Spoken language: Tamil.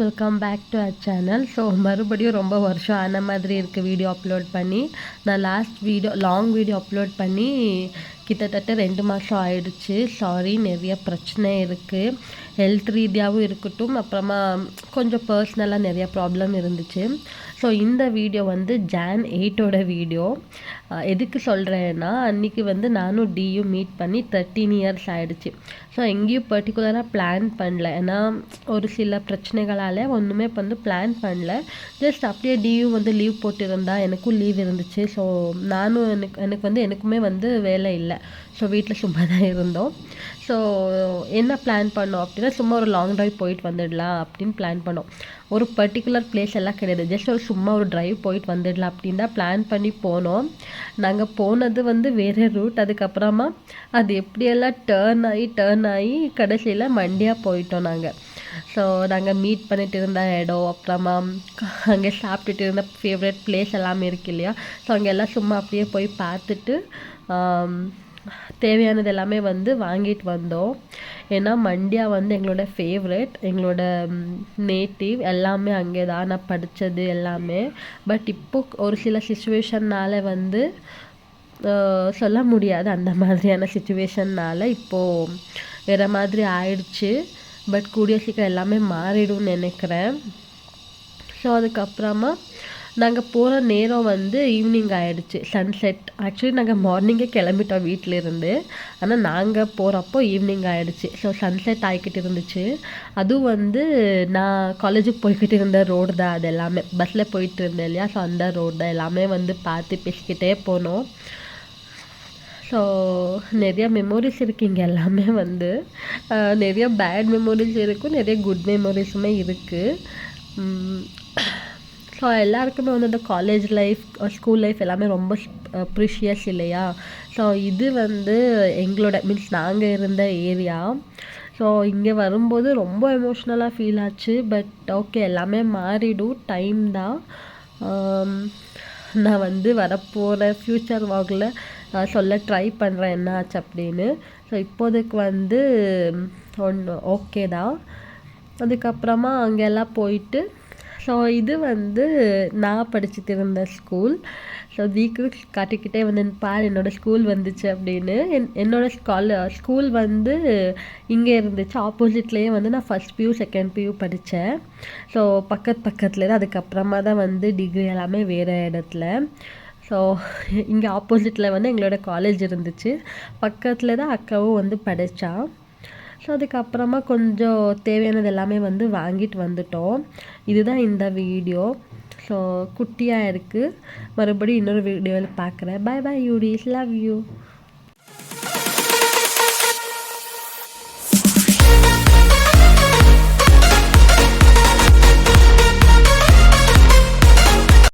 Welcome back to our channel. So மறுபடியும் ரொம்ப வருஷம் ஆன மாதிரி இருக்குது வீடியோ அப்லோட் பண்ணி. நான் லாங் வீடியோ அப்லோட் பண்ணி கிட்டத்தட்ட 2 மாதம் ஆயிடுச்சு. சாரி, நிறைய பிரச்சனை இருக்குது, ஹெல்த் ரீதியாகவும் இருக்கட்டும், அப்புறமா கொஞ்சம் பர்சனலாக நிறைய ப்ராப்ளம் இருந்துச்சு. ஸோ இந்த வீடியோ வந்து Jan 8ஓட வீடியோ. எதுக்கு சொல்கிறேன்னா, அன்றைக்கி வந்து நானும் டியும் மீட் பண்ணி 13 இயர்ஸ் ஆகிடுச்சு. ஸோ எங்கேயும் பர்டிகுலராக பிளான் பண்ணல, ஏன்னா ஒரு சில பிரச்சனைகளால் ஒன்றுமே வந்து பிளான் பண்ணல. ஜஸ்ட் அப்படியே டியும் வந்து லீவ் போட்டிருந்தா, எனக்கும் லீவ் இருந்துச்சு. ஸோ நானும் எனக்குமே வந்து வேலை இல்லை. ஸோ வீட்டில் சும்மா தான் இருந்தோம். ஸோ என்ன பிளான் பண்ணோம் அப்படின்னா, சும்மா ஒரு லாங் ட்ரைவ் போயிட்டு வந்துடலாம் அப்படின்னு பிளான் பண்ணோம். ஒரு பர்டிகுலர் பிளேஸ் எல்லாம் கிடையாது, ஜஸ்ட் சும்மா ஒரு ட்ரைவ் போயிட்டு வந்துடலாம் அப்படின்னு தான் பிளான் பண்ணி போனோம். நாங்கள் போனது வந்து வேறு ரூட். அதுக்கப்புறமா அது எப்படியெல்லாம் டேர்ன் ஆகி கடைசியில் மண்டியாக போயிட்டோம் நாங்கள். ஸோ நாங்கள் மீட் பண்ணிட்டு இருந்த இடம், அப்புறமா அங்கே சாப்பிட்டுட்டு இருந்த ஃபேவரட் பிளேஸ் எல்லாமே இருக்கு இல்லையா. ஸோ அங்கெல்லாம் சும்மா அப்படியே போய் பார்த்துட்டு தேவையானது எல்லாமே வந்து வாங்கிட்டு வந்தோம். ஏன்னா மண்டியா வந்து எங்களோட ஃபேவரட், எங்களோட நேட்டிவ் எல்லாமே அங்கே தான், நான் படித்தது எல்லாமே. பட் இப்போது ஒரு சில சுச்சுவேஷன்னால் வந்து சொல்ல முடியாது, அந்த மாதிரியான சுச்சுவேஷன்னால் இப்போது வேறு மாதிரி ஆயிடுச்சு. பட் கூடிய சீக்கிரம் எல்லாமே மாறிடும்னு நினைக்கிறேன். ஸோ அதுக்கப்புறமா நாங்கள் போகிற நேரம் வந்து ஈவினிங் ஆகிடுச்சு, சன்செட். ஆக்சுவலி நாங்கள் மார்னிங்கே கிளம்பிட்டோம் வீட்டிலேருந்து, ஆனால் நாங்கள் போகிறப்போ ஈவினிங் ஆகிடுச்சு. ஸோ சன்செட் ஆகிக்கிட்டு இருந்துச்சு. அதுவும் வந்து நான் காலேஜுக்கு போய்கிட்டு இருந்த ரோடு தான் அது எல்லாமே, பஸ்ஸில் போயிட்டு இருந்தேன் இல்லையா. ஸோ அந்த ரோடு தான் எல்லாமே வந்து பார்த்து பேசிக்கிட்டே போனோம். ஸோ நிறைய மெமோரிஸ் இருக்குது இங்கே எல்லாமே வந்து. நிறைய பேட் மெமோரிஸ் இருக்கும், நிறைய குட் மெமோரிஸுமே இருக்குது. ஸோ எல்லாருக்குமே வந்து அந்த காலேஜ் லைஃப், ஸ்கூல் லைஃப் எல்லாமே ரொம்ப ப்ரிஷியஸ் இல்லையா. ஸோ இது வந்து எங்களோட நாங்கள் இருந்த ஏரியா. ஸோ இங்கே வரும்போது ரொம்ப எமோஷ்னலாக ஃபீல் ஆச்சு. பட் ஓகே, எல்லாமே மாறிடும், டைம் தான். நான் வந்து வரப்போகிற ஃப்யூச்சர் வாக்கில் சொல்ல ட்ரை பண்ணுறேன் என்ன ஆச்சு அப்படின்னு. ஸோ இப்போதைக்கு வந்து ஒன்று ஓகே தான். அதுக்கப்புறமா அங்கெல்லாம் போயிட்டு, ஸோ இது வந்து நான் படிச்சுட்டு இருந்த ஸ்கூல். ஸோ தீக்கு காட்டிக்கிட்டே வந்து பார் என்னோடய ஸ்கூல் வந்துச்சு அப்படின்னு. என்னோடய ஸ்கூல் வந்து இங்கே இருந்துச்சு, ஆப்போசிட்லேயே வந்து நான் ஃபஸ்ட் பியூ செகண்ட் பியூ படித்தேன். ஸோ பக்கத்தில் தான். அதுக்கப்புறமா தான் வந்து டிகிரி எல்லாமே வேறு இடத்துல. ஸோ இங்கே ஆப்போசிட்டில் வந்து எங்களோட காலேஜ் இருந்துச்சு, பக்கத்தில் தான் அக்காவும் வந்து படித்தான். ஸோ அதுக்கப்புறமா கொஞ்சம் தேவையானது எல்லாமே வந்து வாங்கிட்டு வந்துட்டோம். இதுதான் இந்த வீடியோ. ஸோ குட்டியாக இருக்குது. மறுபடியும் இன்னொரு வீடியோவில் பார்க்குறேன். பை பை யூடிஸ், லவ் யூ.